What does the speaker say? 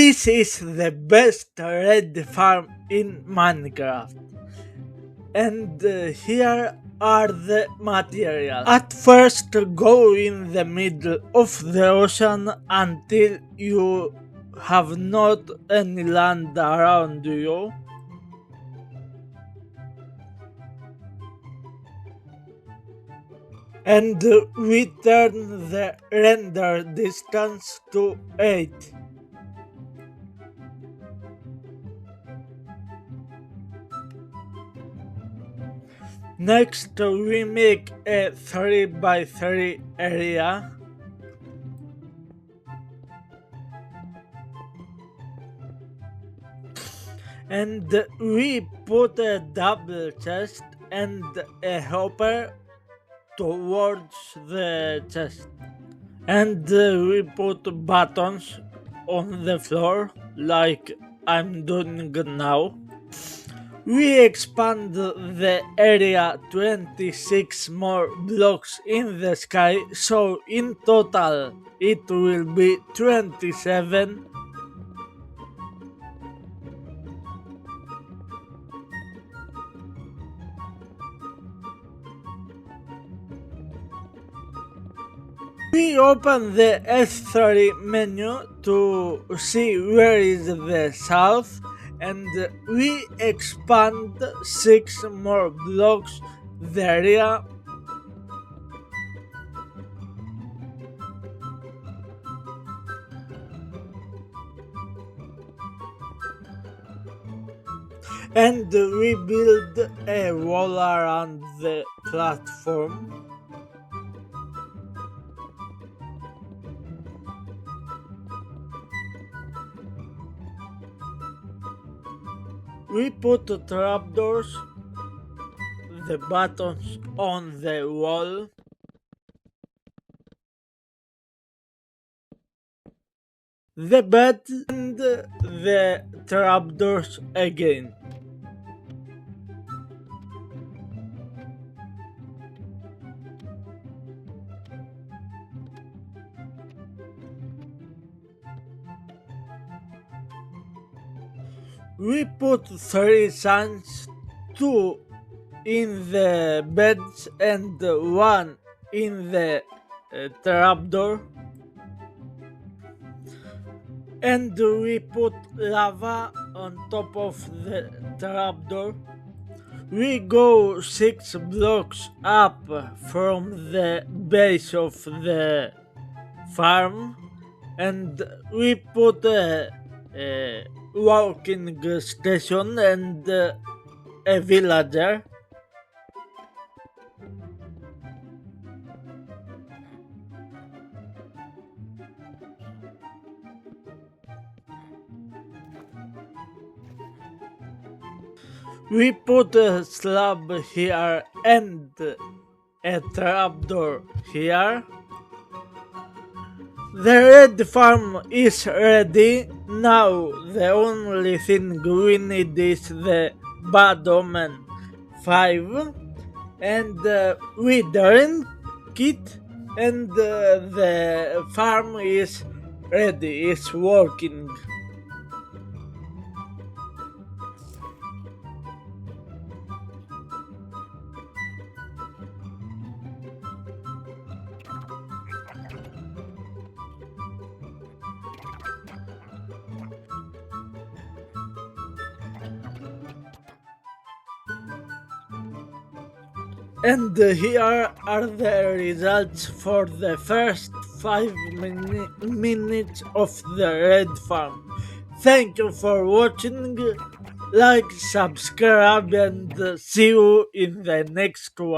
This is the best red farm in Minecraft. And here are the materials. At first, go in the middle of the ocean until you have not any land around you. And we turn the render distance to 8. Next, we make a 3x3 area. And we put a double chest and a hopper towards the chest. And we put buttons on the floor like I'm doing now. We expand the area 26 more blocks in the sky, so in total it will be 27. We open the S3 menu to see where is the south, and we expand 6 more blocks the area. And we build a wall around the platform. We put trapdoors, the buttons on the wall. The bed and the trapdoors again. We put 3 signs, 2 in the beds and 1 in the trapdoor. And we put lava on top of the trapdoor. We go 6 blocks up from the base of the farm, and we put a walking station and a villager. We put a slab here and a trapdoor here. The red farm is ready. Now the only thing we need is the Bad Omen 5, and we drink it, and the farm is ready, it's working. And here are the results for the first 5 minutes of the red farm. Thank you for watching, like, subscribe, and see you in the next one.